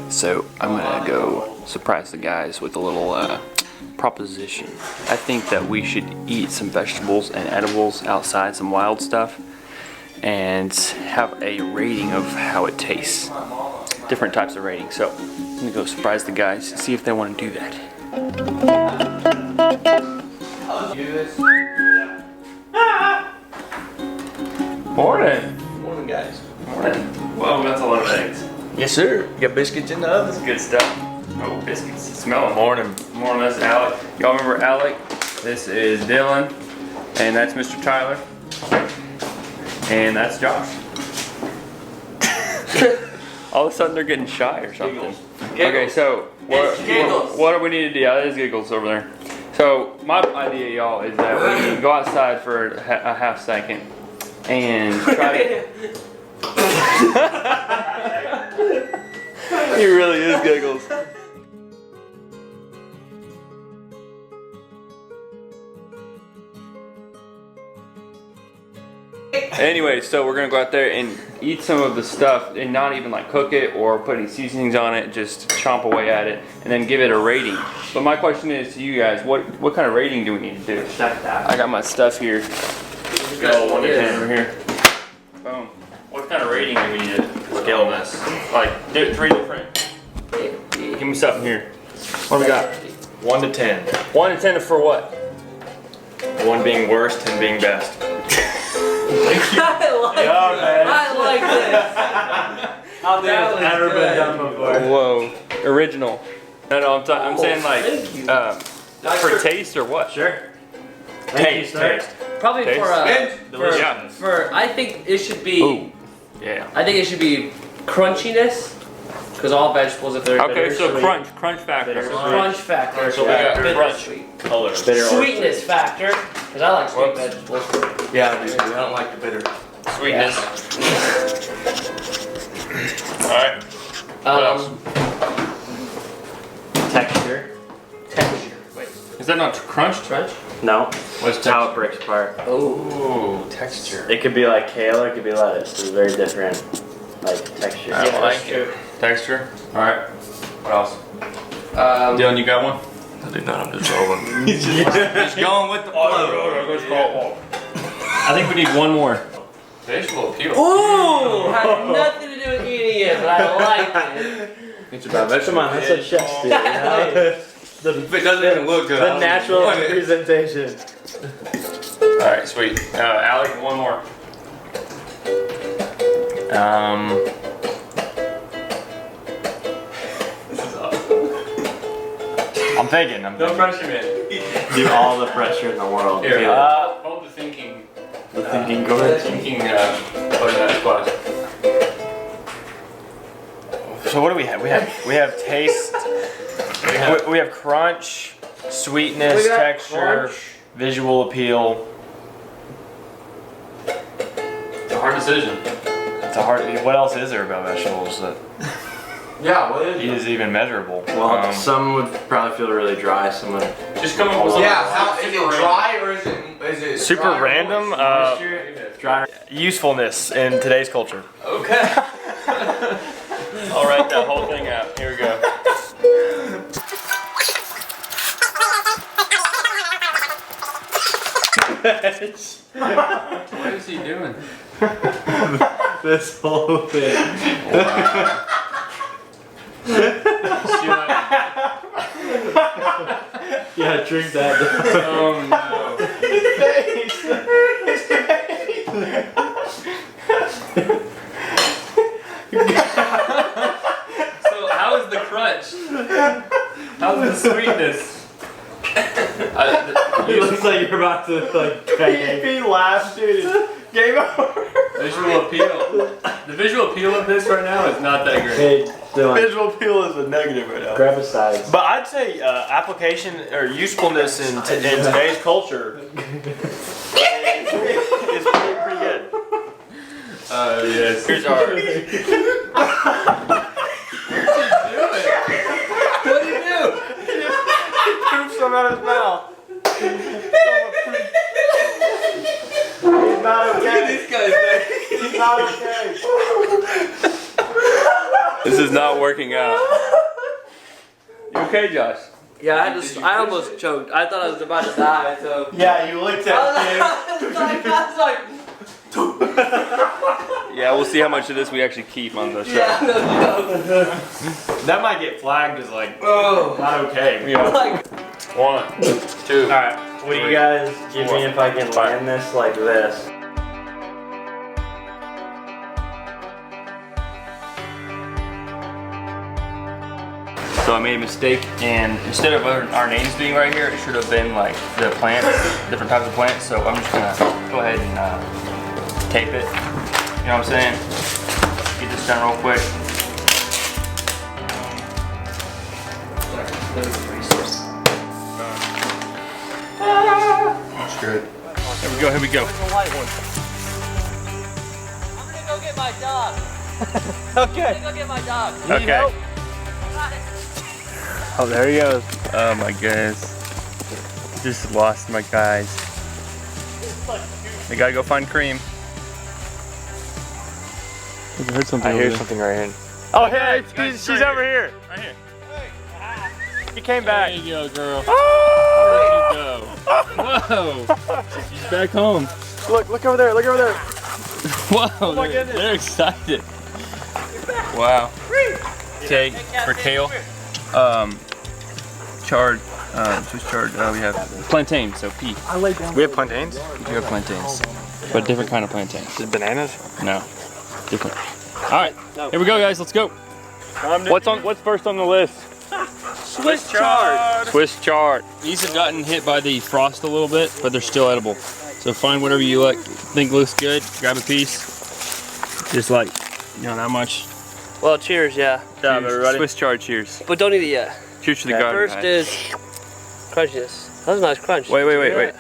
So I'm gonna go surprise the guys with a little proposition. I think that we should eat some vegetables and edibles outside, some wild stuff, and have a rating of how it tastes. Different types of ratings. So I'm gonna go surprise the guys, see if they want to do that. Morning. Morning, guys. Morning. Whoa, that's a lot of eggs. Yes, sir. You got biscuits in the oven? That's good stuff. Oh, biscuits. Smell them. Morning. Morning, that's Alec. Y'all remember Alec? This is Dylan. And that's Mr. Tyler. And that's Josh. All of a sudden they're getting shy or something. Giggles. Okay, so what do we need to do? Yeah, that is Giggles over there. So my idea, y'all, is that we go outside for a half second and try to... He really is Giggles. Anyway, so we're gonna go out there and eat some of the stuff and not even like cook it or put any seasonings on it, just chomp away at it and then give it a rating. But my question is to you guys, what kind of rating do we need to do? I got my stuff here. Go 1 to 10 over here. Boom. What kind of rating do we need to scale on this? Like, do 3 different. Give me something here. What do we got? 1 to 10. 1 to 10 for what? 1 being worst, 10 being best. I like this. How think it's ever been done before. Whoa. Original. No, I'm saying like, for taste or what? Sure. Taste. Probably Taste. for I think it should be. Ooh. Yeah. I think it should be crunchiness, because all vegetables, if they're Okay, bitter, so sweet. crunch factor. Crunch factor. So we got bitter, crunch. sweet. Color. Sweetness factor, because I like sweet vegetables. Yeah, I do. I don't like the bitter. Sweetness. Alright. What else? Texture. Wait. Is that not crunch? Crunch? No. What's How it breaks apart. Ooh, texture. It could be like kale or it could be lettuce. It's very different, like texture. I like it. Texture. Alright. What else? Dylan, you got one? I do not. I'm just rolling. He's just going with the flow. I think we need one more. Visual appeal. Ooh! Had nothing to do with eating it, but I like it. It's about vegetable. That's what chefs do. You know? It doesn't even look good. The natural presentation. Alright, sweet. Alec, one more. I'm thinking. No pressure, man. Do all the pressure in the world. Here, hold the thinking. The thinking, go ahead. Thinking, button that spot. So what do we have? We have taste. We have crunch, sweetness, We got texture, crunch. visual appeal. It's a hard decision. It's a hard. What else is there about vegetables that Yeah, what is is even measurable? Well, some would probably feel really dry. Some would. Just come up with something. Yeah, how, is it dry or is it Super dry or random. moist? Dry usefulness in today's culture. Okay. I'll write that whole thing out. Here we go. What is he doing? This whole thing. Wow. Yeah, drink that. Oh no. So how is the crunch? How's the sweetness? It looks like you're about to like. He laughed, dude. Game over. Visual appeal. The visual appeal of this right now is not that great. Hey, Dylan. Visual appeal is a negative right now. Grab a size. But I'd say application or usefulness in today's culture is pretty good. Yes. Here's our. What do you do? He pooped some out of his mouth. He's not okay. These guys. He's not okay. This is is not working out. You okay, Josh? Yeah, I almost choked. I thought I was about to die, so. Yeah, you looked at him. I was like, Yeah, we'll see how much of this we actually keep on the show. yeah, no. That might get flagged as like Oh. not okay. Yeah. Like, 1, 2. All right, what do you guys give me if I can land this like this? So I made a mistake, and instead of our names being right here, it should have been like the plants, different types of plants. So I'm just gonna go ahead and tape it. You know what I'm saying? Get this done real quick. That's good. Here we go. Here we go. I'm gonna go get my dog. Okay. I'm gonna go get my dog. Okay. Oh, there he goes. Oh my goodness. Just lost my guys. They gotta go find cream. I heard something. I hear something right here. Oh, hey, she's over here. Right here. He came back. There you go, girl. There you go. Whoa. She's back home. Look over there. Look over there. Whoa. Oh my goodness. They're excited. Wow. Okay, for kale. Chard. Swiss chard. We have plantain, so pea. We have plantains. We have plantains, but different kind of plantains. Just bananas. No, different. All right, here we go, guys. Let's go. What's first on the list? Swiss chard. Swiss chard. These have gotten hit by the frost a little bit, but they're still edible. So find whatever you like, think looks good. Grab a piece. Just like, that much. Well, cheers, yeah. Good job, everybody. Swiss chard. Cheers. But don't eat it yet. Cheers to the garden. First is crunch this. That was a nice crunch. Wait.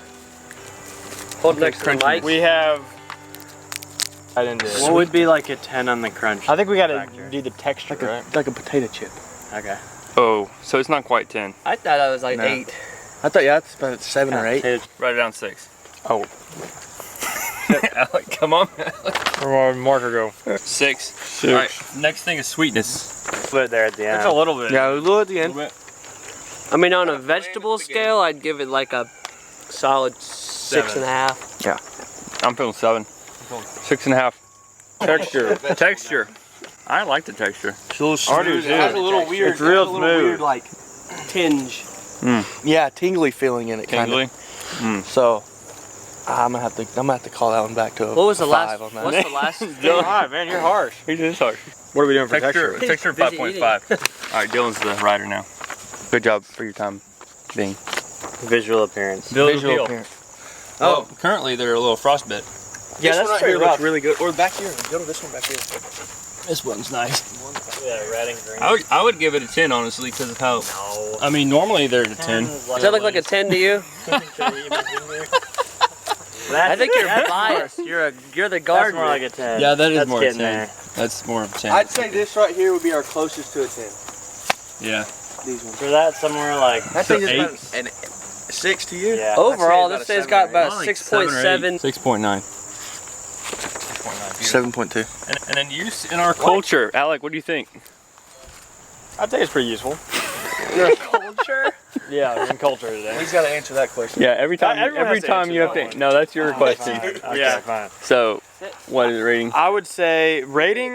Hold next to the mic. We have. I didn't do it. What would be like a 10 on the crunch? I think we gotta factor? do the texture, right? Like a potato chip. Okay. Oh, so it's not quite 10. I thought I was like 8. I thought, yeah, it's about 7 or 8. Write it down 6. Oh. Alec, come on. Where did marker go? 6. All right. Next thing is sweetness. Put it there at the end. It's a little bit. Yeah, a little at the end. I mean, on a vegetable scale, I'd give it like a solid 6.5. I'm feeling 7. 6.5. Texture. I like the texture. It's a little smooth. It has a little weird. It's real it has a little smooth. weird, like tinge. Yeah, tingly feeling in it, kind Tingly. of. So, I'm gonna have to call that one back to a What was the 5 last? on that. What's the last? All right, man, you're harsh. He is harsh. What are we doing for texture? Texture Busy 5.5. All right, Dylan's the rider now. Good job for your time being. Visual appearance. Visual appearance. Oh, currently they're a little frostbit. Yeah, This that's one right pretty here rough. looks really good. Or back here. Go to this one back here. This one's nice. Yeah, red and green. I would give it a 10 honestly because of how. No. I mean, normally they're a 10. Does that look like a 10 to you? I think you're biased. You're the That's gardener. more like a 10. Yeah, that is That's more a 10. getting there. That's more of a 10. I'd say this right here would be our closest to a 10. Yeah. These ones. For that, somewhere like. I So think eight? it's about an 6 to you. Yeah. Overall, I'd this say thing's about got a about Like 6.7. 6.9. 7.2. And then use in our culture. Alec, what do you think? I'd say it's pretty useful. Culture? Yeah, in culture today. He's got to answer that question. Yeah, every time everyone has to answer you have that to. No, that's your question. Okay, Yeah. fine. So, what is the rating? I would say rating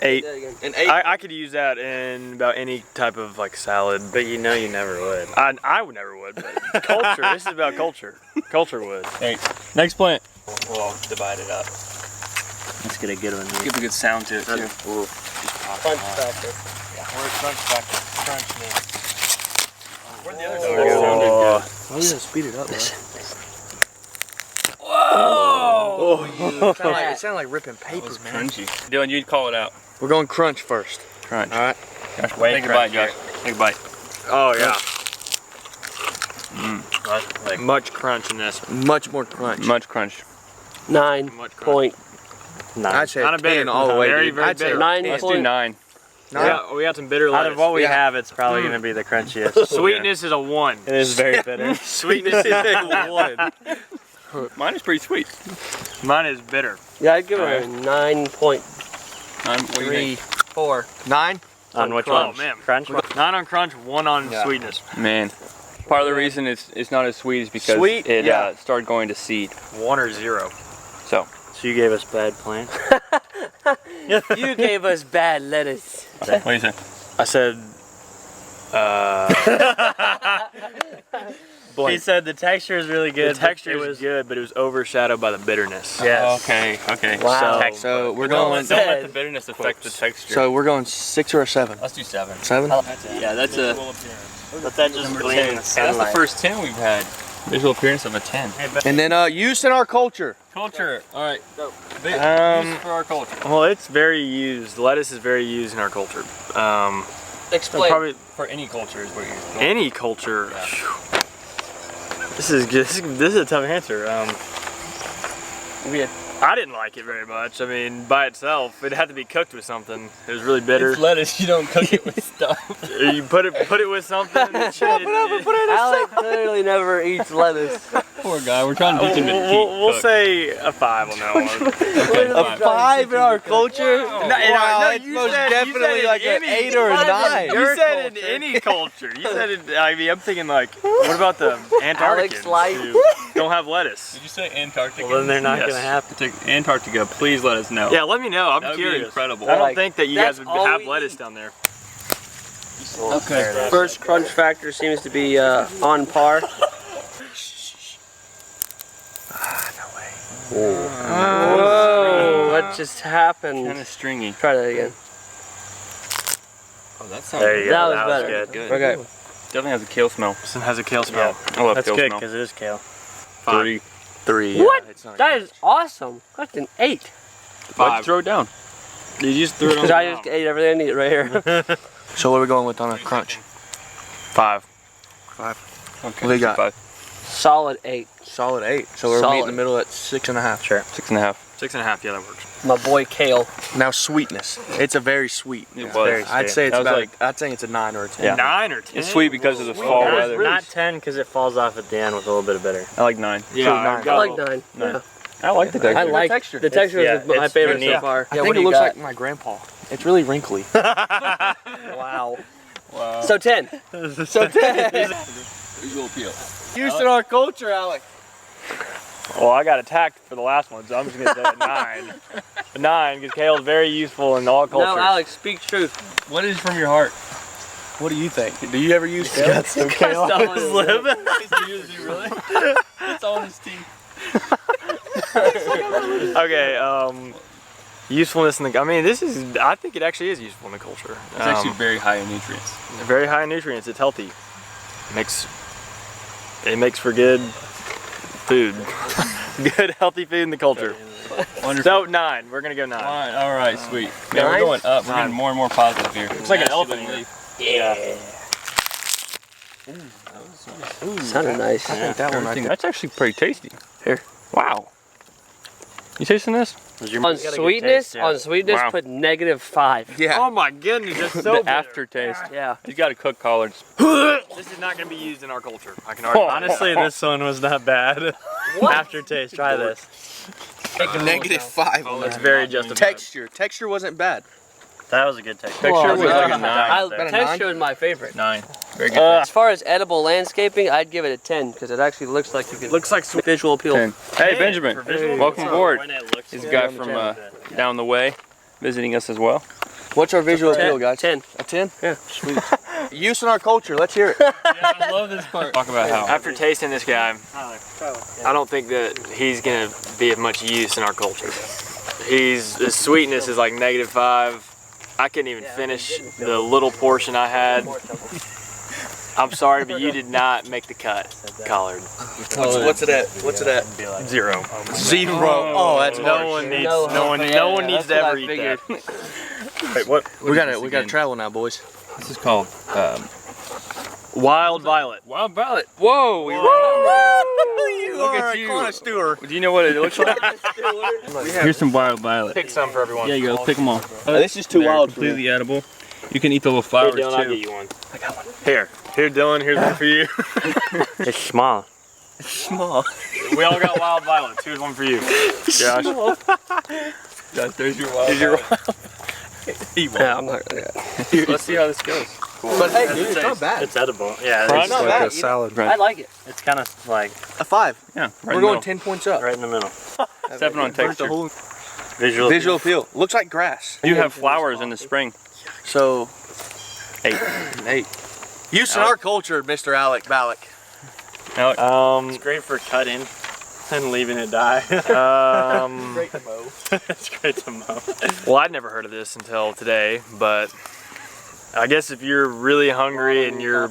8. An 8. I could use that in about any type of like salad. But you know you never would. I would never would. But culture. This is about culture. Culture would. 8. Next plant. We'll divide it up. Let's get a good one here. Give a good sound to it too. Punch factor. We're a crunch factor. Crunch me. Where'd the other That sounded good. Oh, you gotta speed it up, man. Oh, it sounded like ripping paper, man. Crunchy. Dylan, you'd call it out. We're going crunch first. Crunch. All right. Josh, take a bite, Josh. Take a bite. Oh yeah. Like Much crunch in this. much more crunch. Much crunch. 9 point. I'd say Not a bitter. 10 all the way, Very, dude. very I'd say bitter. 9 Let's do point. 9. Yeah, we got some bitter Out lettuce. of what we Yeah. have, it's probably gonna be the crunchiest. Sweetness is a 1. It is very bitter. Sweetness is a 1. Mine is pretty sweet. Mine is bitter. Yeah, I'd give it a 9.3. What do you think? 4. 9. On which crunch. one? Oh, man. Crunch? 9 on crunch, 1 on sweetness. Man, part of the reason it's not as sweet is because Sweet? it Yeah. started going to seed. 1 or 0. So So you gave us bad plants? You gave us bad lettuce. what do you say? I said, he said the texture is really good. The texture was good, but it was overshadowed by the bitterness. Yes. Okay. Wow. So we're Don't going. let the bitterness affect the texture. So we're going 6 or a 7. let's do 7. 7. Yeah, that's a. Let that just gleam in the That's the sunlight. first 10 we've had. Visual appearance of a 10. And then use in our culture. Culture. All right. Um, For our culture. Well, it's very used. Lettuce is very used in our culture. Explain. Probably For any culture is what you're. any culture. Phew. This is good. This is a tough answer. I didn't like it very much. I mean, by itself, it had to be cooked with something. It was really bitter. It's lettuce. You don't cook it with stuff. You put it with something. Alec clearly never eats lettuce. Poor guy. We're trying to teach him to eat. We'll say a 5 on that one. A 5 in our culture? No, it's you most said- definitely you said like an any- 8 or a 9. You said in any culture. You said it. I mean, I'm thinking like, what about the Antarcticans light. who don't have lettuce? Did you say Antarctica? Well, then they're not Yes. gonna have to. Antarctica. Please let us know. Yeah, let me know. I'm That would be curious. incredible. I don't Like, think that you guys that's would all have we lettuce eat. down there. Okay. First crunch factor seems to be on par. Whoa, what just happened? Kind of stringy. Try that again. Oh, that sounds. There you That go. was better. good. Okay. Definitely has a kale smell. This one has a kale smell. I love That's kale good smell. because it is kale. 3. 3. What? Yeah, it's not That is awesome. That's an 8. Why'd you throw it down? You just threw it on Because the I just ate everything I need right here. So what are we going with on a crunch? 5. Okay. What do you got? 5. Solid 8. Solid 8. So we're Solid. meeting in the middle at 6.5. Sure. 6.5. 6.5. Yeah, that works. My boy Kale. Now sweetness. It's a very sweet. It was. very I'd say it's That was about. like- I'd say it's a 9 or a 10. Yeah. 9 or 10. It's sweet because of the fall Not, weather. not 10 because it falls off at the end with a little bit of bitter. I like 9. Yeah, nine. I like 9. Nine. I like the texture. I like texture. the texture. Yeah, is my it's favorite unique. so far. I Yeah, think what do it you looks got? like my grandpa. It's really wrinkly. Wow. Wow. So 10. So 10. Visual appeal. Used in our culture, Alec. Well, I got attacked for the last one, so I'm just gonna say a 9. A 9 because kale is very useful in all cultures. No, Alex, speak truth. What is from your heart? What do you think? Do you ever use kale? Got some kale on his lip. Really? It's on his teeth. Okay, usefulness in the. I mean, this is. I think it actually is useful in the culture. It's actually very high in nutrients. very high in nutrients. It's healthy. It makes for good food. Good healthy food in the culture. Wonderful. So 9. We're gonna go 9. All right, sweet. Man, we're 9? going up. We're getting more and more positive here. It's like an elephant leaf. Sounded nice. I think that one right there. That's actually pretty tasty. Here. Wow. You tasting this? On sweetness, yeah. Wow. put -5. Yeah. Oh my goodness, that's so The bitter. aftertaste. Yeah. You got to cook collards. This is not gonna be used in our culture. I can already. Honestly, this one was not bad. Aftertaste, try this. -5 on It's that. very justified. Texture wasn't bad. That was a good texture. Texture was like a I, 9. About a texture 9? is my favorite. 9. Very good. As far as edible landscaping, I'd give it a 10 because it actually looks like you could. Looks like some. Visual appeal. 10. Hey, Benjamin. For visual Welcome appeal, aboard. when it looks He's a good. guy from down the way visiting us as well. What's our visual 10, appeal, guys? 10. A 10? Yeah. Sweet. Use in our culture. Let's hear it. I love this part. Talk about how. After tasting this guy, I don't think that he's gonna be of much use in our culture. His sweetness is like -5. I couldn't even finish the little portion I had. I'm sorry, but you did not make the cut, Collard. What's it at? What's it at? 0. 0. Oh, that's No one needs. No, No one. yeah, No one needs to that's what ever I eat figured. that. Wait, what? We gotta travel now, boys. This is called Wild violet. wild violet. Whoa, we Look at you. connoisseur. Do you know what it looks like? Here's some wild violet. Pick some for everyone. There you go. Pick them all. This is too They're wild for me. completely edible. You can eat the little flowers Hey, Dylan, I'll get too. you one. Here, Dylan. Here's one for you. It's small. Small. We all got wild violets. Here's one for you, Josh. There's your wild. Here's your. Yeah, I'm not gonna. Let's see how this goes. But hey, dude, it's not bad. It's edible. Yeah, Crunch? it's not Like bad. a salad. I like it. It's kind of like A 5. Yeah, We're going 10 points up. right in the middle. 7 on texture. Visual. Visual appeal. Looks like grass. You have flowers in the spring. So 8. 8. Use in our culture, Mr. Alec Balak. It's great for cutting and leaving it die. Great to mow. It's great to mow. Well, I'd never heard of this until today, but I guess if you're really hungry and you're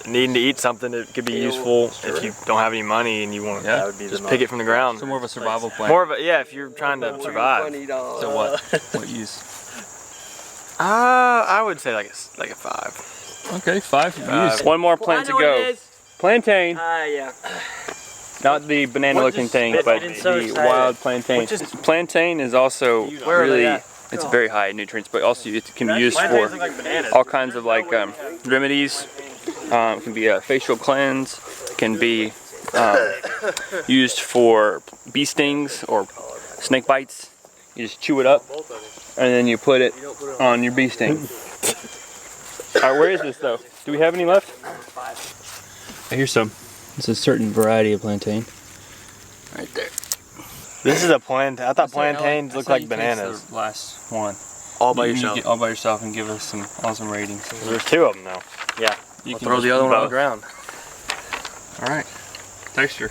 needing to eat something, it could be useful if you don't have any money and you want to That would be just pick it from the ground. So more of a survival plan. More of a, yeah, if you're trying to survive. So what? What use? I would say like a 5. Okay, 5 use. One more plant to go. Plantain. Yeah. Not the banana-looking thing, but the wild plantain. Plantain is also really, it's very high in nutrients, but also it can be used for all kinds of like remedies. It can be a facial cleanse. It can be used for bee stings or snake bites. You just chew it up, and then you put it on your bee sting. All right, where is this though? Do we have any left? Here's some. It's a certain variety of plantain. Right there. This is a plantain. I thought plantains look like bananas. The last one. All by You yourself. get all by yourself and give us some awesome ratings. There's 2 of them though. Yeah. You can Throw the other one on the ground. All right. Texture.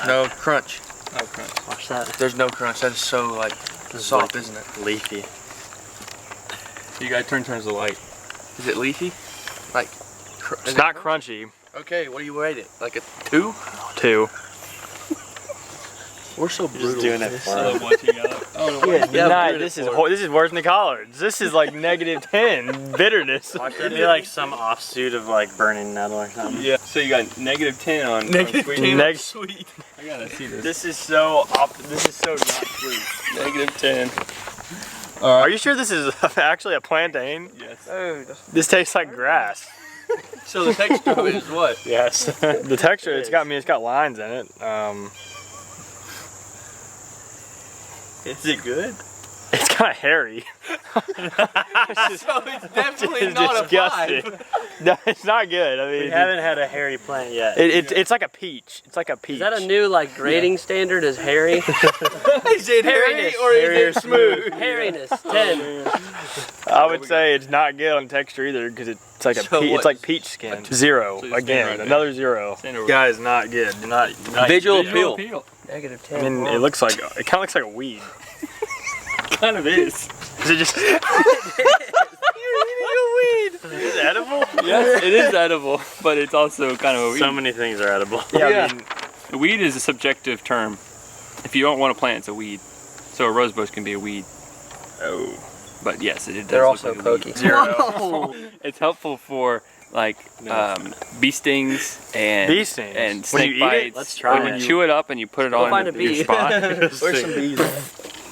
No crunch. Oh, crunch. Watch that. There's no crunch. That is so like soft, isn't it? Leafy. So you gotta turn towards the light. Is it leafy? Like. It's not crunchy. Okay, what do you rate it? Like a 2? 2. We're so brutal. doing it for for I love watching out. Nah, this is worse than the collards. This is like -10 bitterness. It'd be like some offsuit of like burning nettle or something. Yeah. So you got -10 on -10 sweet. I gotta see this. This is so not sweet. -10. Are you sure this is actually a plantain? Yes. This tastes like grass. So the texture of it is what? Yes. The texture, it's got lines in it. Is it good? It's kind of hairy. So it's definitely It's not disgusting. a 5. No, it's not good. I We mean, haven't had a hairy plant yet. it's like a peach. It's like a peach. Is that a new like grading standard? Is hairy? Is it hairy or is it smooth? Hairiness 10. I would say it's not good on texture either because it's like a So it's what? like peach skin. 0 just again, right there. another 0. Guys, not good. Not Visual appeal. Negative I 10. mean, it kind of looks like a weed. Kind of is. Is it just? You're eating a weed. Is it edible? Yes, it is edible, but it's also kind of a weed. So many things are edible. Yeah. I mean, A weed is a subjective term. If you don't want a plant, it's a weed. So a rose bush can be a weed. Oh. But yes, it does They're look also like a weed. pokey. 0. It's helpful for like bee stings and Bee stings? and When snake you eat it? bites. Let's try when it. you chew it up and you put it on find a your bee. spot. Where's some bees?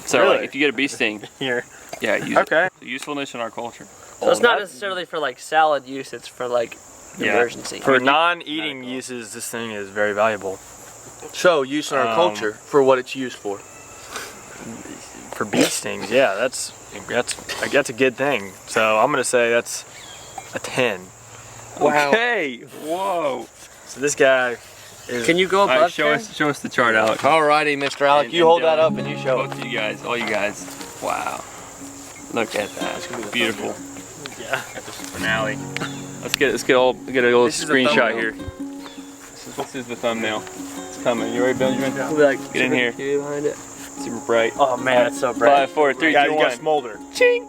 So Really? like if you get a bee sting, Here. yeah, use Okay. it. The usefulness in our culture. So it's not necessarily for like salad use. It's for like Yeah. emergency. For non-eating uses, this thing is very valuable. So use in our culture for what it's used for. For bee stings, yeah, that's a good thing. So I'm gonna say that's a 10. Wow. Okay. Whoa. So this guy is. Can you go All right, above show 10? us the chart, Alex. Alrighty, Mr. Alec, And- you and hold that Dylan. up and you show it. Both of you guys, all you guys. Wow. Look at that. Beautiful. Yeah. Got this finale. Let's get a little This is the screenshot thumbnail. here. This is the thumbnail. It's coming. You ready, Benjamin? We'll be like Get in here. behind it. Super bright. Oh man, it's so bright. 5, 4, 3, Guys, 2, you got 1. smolder. Ching!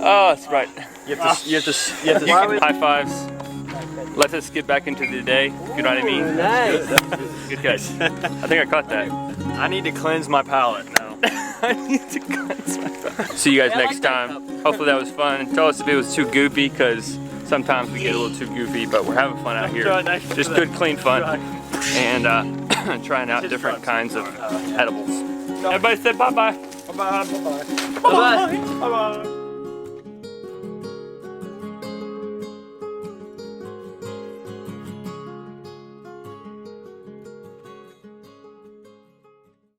Oh, it's bright. You have to. High fives. Let us get back into the day. You know what I mean? Nice. Good guys. I think I caught that. I need to cleanse my palate now. I need to cleanse my palate. See you guys next time. Hopefully that was fun. Tell us if it was too goofy, because sometimes we get a little too goofy, but we're having fun out here. Just good, clean fun. And trying out different kinds of edibles. Everybody say bye-bye. Bye-bye. Bye-bye.